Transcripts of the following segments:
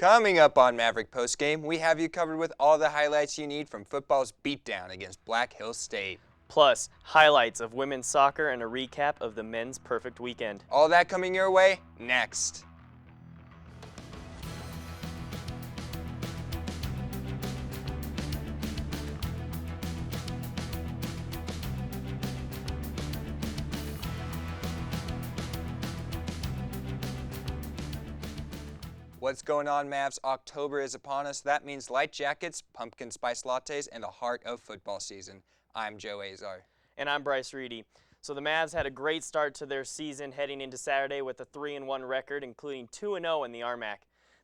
Coming up on Maverick Postgame, we have you covered with all the highlights you need from football's beatdown against Black Hills State. Plus, highlights of women's soccer and a recap of the men's perfect weekend. All that coming your way next. What's going on, Mavs? October is upon us. That means light jackets, pumpkin spice lattes, and the heart of football season. I'm Joe Azar. And I'm Bryce Reedy. So the Mavs had a great start to their season heading into Saturday with a 3-1 record, including 2-0 in the RMAC.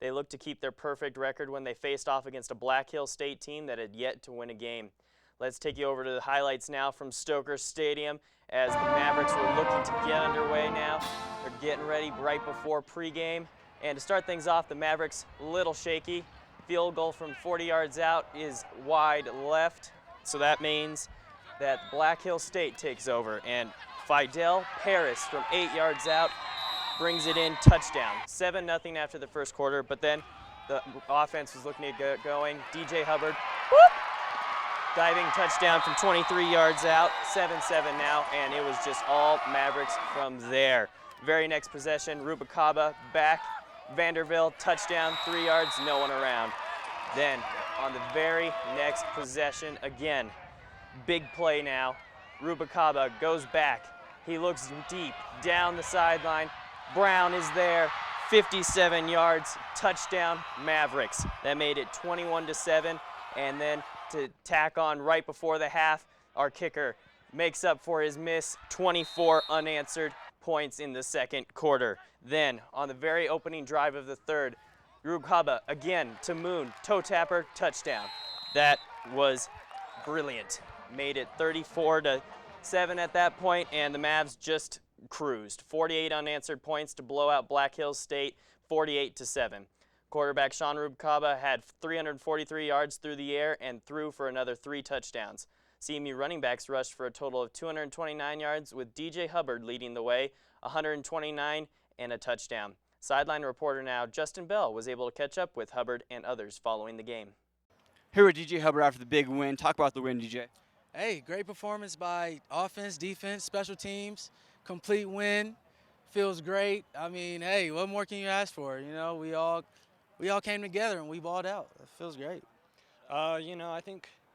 They looked to keep their perfect record when they faced off against a Black Hills State team that had yet to win a game. Let's take you over to the highlights now from Stoker Stadium as the Mavericks were looking to get underway now. They're getting ready right before pregame. And to start things off, the Mavericks a little shaky. Field goal from 40 yards out is wide left. So that means that Black Hills State takes over. And Fidel Paris from 8 yards out brings it in, touchdown. 7-0 after the first quarter, but then the offense was looking to get going. DJ Hubbard, whoop, diving touchdown from 23 yards out, 7-7 now, and it was just all Mavericks from there. Very next possession, Rubacaba back. Vanderbilt, touchdown, 3 yards, no one around. Then, on the very next possession, again, big play now. Rubacaba goes back. He looks deep, down the sideline. Brown is there, 57 yards, touchdown, Mavericks. That made it 21-7, and then to tack on right before the half, our kicker makes up for his miss, 24 unanswered points in the second quarter. Then, on the very opening drive of the third, Rubacaba again to Moon, toe tapper, touchdown. That was brilliant. Made it 34-7 at that point, and the Mavs just cruised. 48 unanswered points to blow out Black Hills State, 48-7. Quarterback Sean Rubacaba had 343 yards through the air and threw for another 3 touchdowns. CMU running backs rushed for a total of 229 yards, with DJ Hubbard leading the way, 129 and a touchdown. Sideline reporter now, Justin Bell, was able to catch up with Hubbard and others following the game. Here with DJ Hubbard after the big win. Talk about the win, DJ. Hey, great performance by offense, defense, special teams, complete win. Feels great. I mean, hey, what more can you ask for? You know, we all came together and we balled out. It feels great.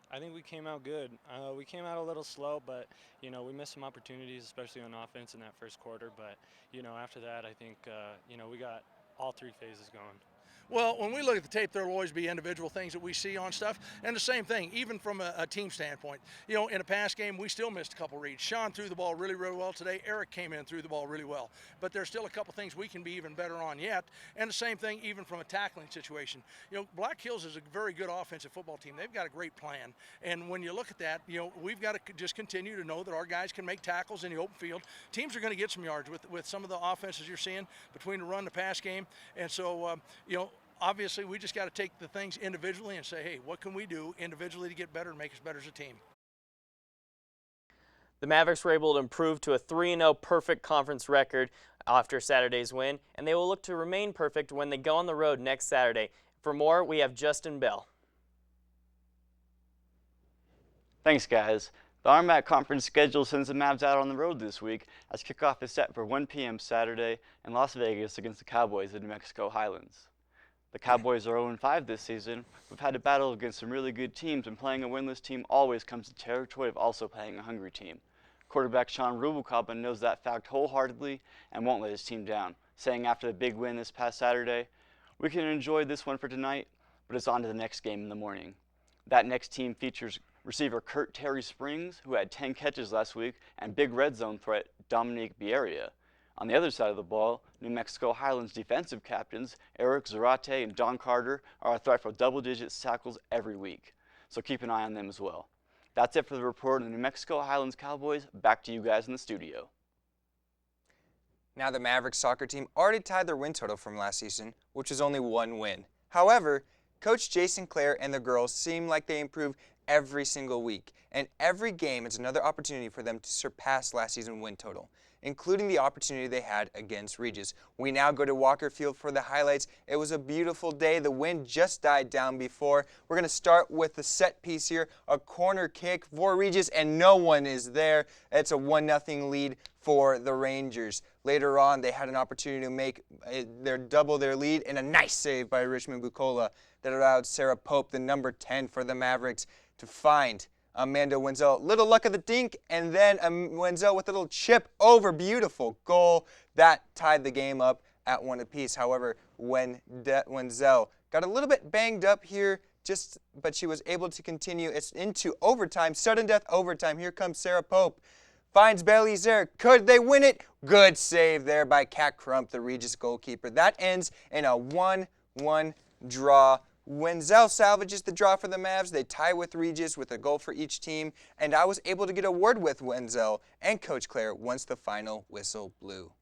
I think we came out good. We came out a little slow, but, we missed some opportunities, especially on offense in that first quarter. But, after that, I think, we got all 3 phases going. Well, when we look at the tape, there will always be individual things that we see on stuff. And the same thing, even from a team standpoint. In a pass game, we still missed a couple reads. Sean threw the ball really, really well today. Eric came in and threw the ball really well. But there's still a couple things we can be even better on yet. And the same thing, even from a tackling situation. Black Hills is a very good offensive football team. They've got a great plan. And when you look at that, we've got to just continue to know that our guys can make tackles in the open field. Teams are going to get some yards with some of the offenses you're seeing between the run and the pass game. And so, obviously, we just got to take the things individually and say, hey, what can we do individually to get better and make us better as a team? The Mavericks were able to improve to a 3-0 perfect conference record after Saturday's win, and they will look to remain perfect when they go on the road next Saturday. For more, we have Justin Bell. Thanks, guys. The RMAC conference schedule sends the Mavs out on the road this week as kickoff is set for 1 p.m. Saturday in Las Vegas against the Cowboys of New Mexico Highlands. The Cowboys are 0-5 this season. We've had to battle against some really good teams, and playing a winless team always comes to the territory of also playing a hungry team. Quarterback Sean Rubacaba knows that fact wholeheartedly and won't let his team down, saying after the big win this past Saturday, "We can enjoy this one for tonight, but it's on to the next game in the morning." That next team features receiver Kurt Terry Springs, who had 10 catches last week, and big red zone threat Dominique Bieria. On the other side of the ball, New Mexico Highlands defensive captains Eric Zarate and Don Carter are a threat for double-digit tackles every week, so keep an eye on them as well. That's it for the report on the New Mexico Highlands Cowboys. Back to you guys in the studio. Now the Mavericks soccer team already tied their win total from last season, which was only 1 win. However, Coach Jason Clare and the girls seem like they improved every single week, and every game is another opportunity for them to surpass last season's win total, including the opportunity they had against Regis. We now go to Walker Field for the highlights. It was a beautiful day. The wind just died down before. We're going to start with the set piece here, a corner kick for Regis, and no one is there. It's a 1-0 lead for the Rangers. Later on, they had an opportunity to make double their lead, and a nice save by Richmond Bucola that allowed Sarah Pope, the number 10 for the Mavericks, to find Amanda Wenzel. Little luck of the dink, and then Wenzel with a little chip over. Beautiful goal. That tied the game up at 1 apiece. However, Wenzel got a little bit banged up here, but she was able to continue. It's into overtime, sudden death overtime. Here comes Sarah Pope. Finds Belizer. Could they win it? Good save there by Kat Crump, the Regis goalkeeper. That ends in a 1-1 draw. Wenzel salvages the draw for the Mavs. They tie with Regis with a goal for each team, and I was able to get a word with Wenzel and Coach Claire once the final whistle blew.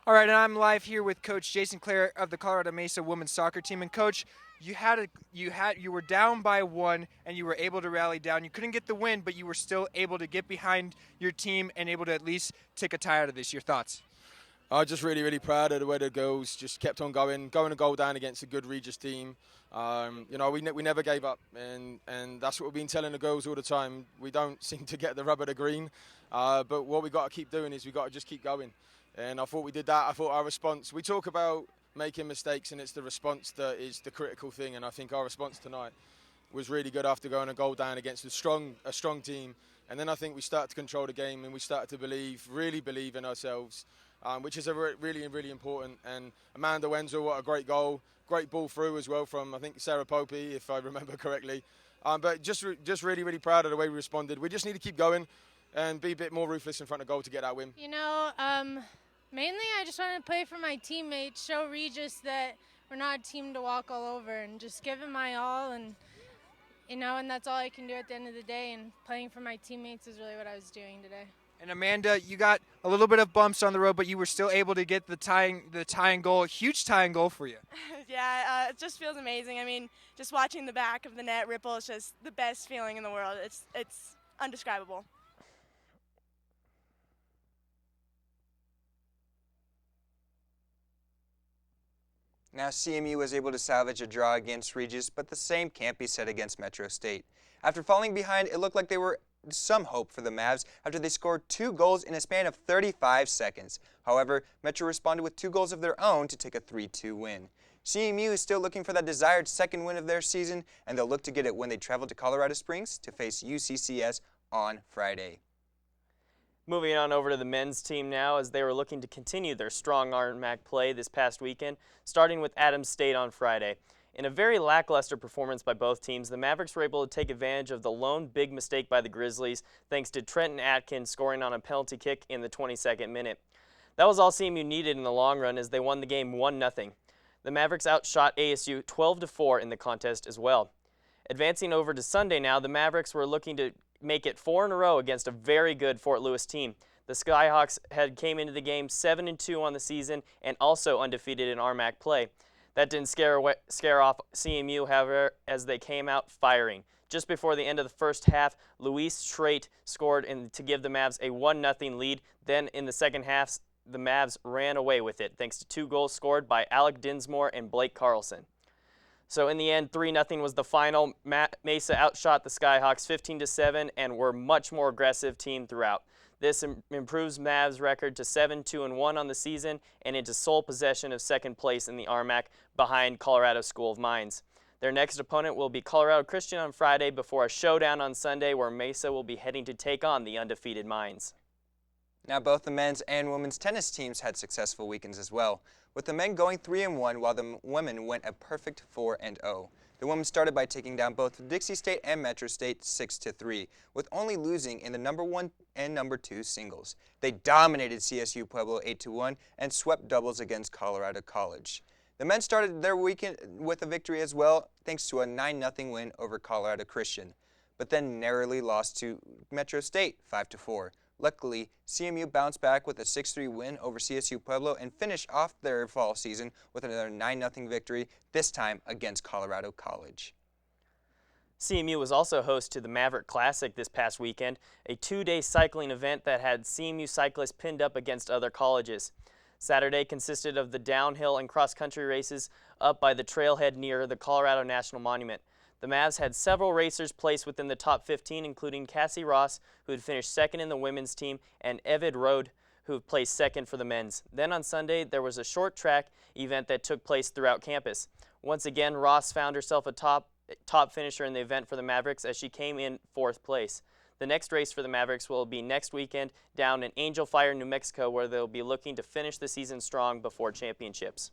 All right, and I'm live here with Coach Jason Clare of the Colorado Mesa women's soccer team. And Coach, you were down by 1, and you were able to rally down. You couldn't get the win, but you were still able to get behind your team and able to at least take a tie out of this. Your thoughts? I'm just really, really proud of the way the girls just kept on going a goal down against a good Regis team. We never gave up, and that's what we've been telling the girls all the time. We don't seem to get the rubber to green, but what we got to keep doing is we got to just keep going. And I thought we did that. I thought our response, we talk about making mistakes, and it's the response that is the critical thing. And I think our response tonight was really good after going a goal down against a strong team. And then I think we started to control the game, and we started to really believe in ourselves, which is really, really important. And Amanda Wenzel, what a great goal. Great ball through as well from, I think, Sarah Popey, if I remember correctly. But just really, really proud of the way we responded. We just need to keep going and be a bit more ruthless in front of goal to get that win. Mainly I just want to play for my teammates, show Regis that we're not a team to walk all over, and just give it my all, and that's all I can do at the end of the day, and playing for my teammates is really what I was doing today. And Amanda, you got a little bit of bumps on the road, but you were still able to get the tying goal, a huge tying goal for you. Yeah, it just feels amazing. I mean, just watching the back of the net ripple is just the best feeling in the world. It's undescribable. Now CMU was able to salvage a draw against Regis, but the same can't be said against Metro State. After falling behind, it looked like there were some hope for the Mavs after they scored 2 goals in a span of 35 seconds. However, Metro responded with 2 goals of their own to take a 3-2 win. CMU is still looking for that desired second win of their season, and they'll look to get it when they travel to Colorado Springs to face UCCS on Friday. Moving on over to the men's team now, as they were looking to continue their strong RMAC play this past weekend, starting with Adams State on Friday. In a very lackluster performance by both teams, the Mavericks were able to take advantage of the lone big mistake by the Grizzlies, thanks to Trenton Atkins scoring on a penalty kick in the 22nd minute. That was all CMU needed in the long run, as they won the game 1-0. The Mavericks outshot ASU 12-4 in the contest as well. Advancing over to Sunday now, the Mavericks were looking to make it 4 in a row against a very good Fort Lewis team. The Skyhawks came into the game 7-2 on the season and also undefeated in RMAC play. That didn't scare off CMU, however, as they came out firing. Just before the end of the first half, Luis Schreit scored to give the Mavs a 1-0 lead. Then in the second half, the Mavs ran away with it, thanks to 2 goals scored by Alec Dinsmore and Blake Carlson. So in the end, 3-0 was the final. Mesa outshot the Skyhawks 15-7 and were much more aggressive team throughout. This improves Mavs' record to 7-2-1 on the season and into sole possession of second place in the RMAC behind Colorado School of Mines. Their next opponent will be Colorado Christian on Friday before a showdown on Sunday where Mesa will be heading to take on the undefeated Mines. Now both the men's and women's tennis teams had successful weekends as well, with the men going 3-1 while the women went a perfect 4-0. The women started by taking down both Dixie State and Metro State 6-3, with only losing in the number 1 and number 2 singles. They dominated CSU Pueblo 8-1 and swept doubles against Colorado College. The men started their weekend with a victory as well, thanks to a 9-0 win over Colorado Christian, but then narrowly lost to Metro State 5-4. Luckily, CMU bounced back with a 6-3 win over CSU Pueblo and finished off their fall season with another 9-0 victory, this time against Colorado College. CMU was also host to the Maverick Classic this past weekend, a two-day cycling event that had CMU cyclists pinned up against other colleges. Saturday consisted of the downhill and cross-country races up by the trailhead near the Colorado National Monument. The Mavs had several racers placed within the top 15, including Cassie Ross, who had finished second in the women's team, and Evid Rode, who placed second for the men's. Then on Sunday, there was a short track event that took place throughout campus. Once again, Ross found herself a top finisher in the event for the Mavericks as she came in 4th place. The next race for the Mavericks will be next weekend down in Angel Fire, New Mexico, where they'll be looking to finish the season strong before championships.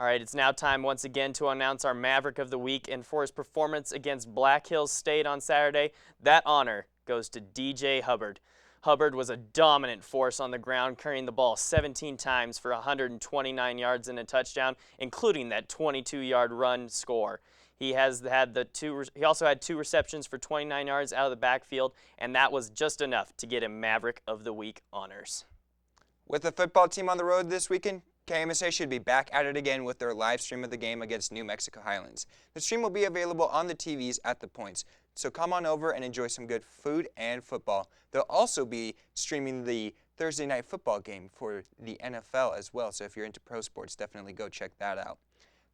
All right, it's now time once again to announce our Maverick of the Week, and for his performance against Black Hills State on Saturday, that honor goes to DJ Hubbard. Hubbard was a dominant force on the ground, carrying the ball 17 times for 129 yards and a touchdown, including that 22-yard run score. He also had 2 receptions for 29 yards out of the backfield, and that was just enough to get him Maverick of the Week honors. With the football team on the road this weekend, KMSA should be back at it again with their live stream of the game against New Mexico Highlands. The stream will be available on the TVs at the points, so come on over and enjoy some good food and football. They'll also be streaming the Thursday night football game for the NFL as well, so if you're into pro sports, definitely go check that out.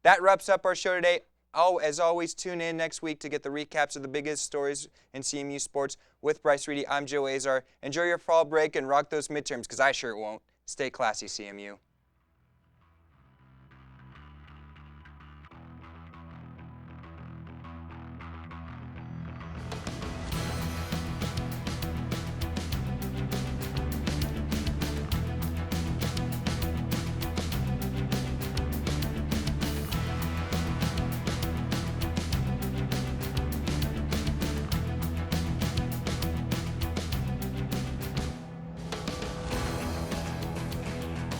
That wraps up our show today. As always, tune in next week to get the recaps of the biggest stories in CMU sports. With Bryce Reedy, I'm Joe Azar. Enjoy your fall break and rock those midterms, because I sure won't. Stay classy, CMU.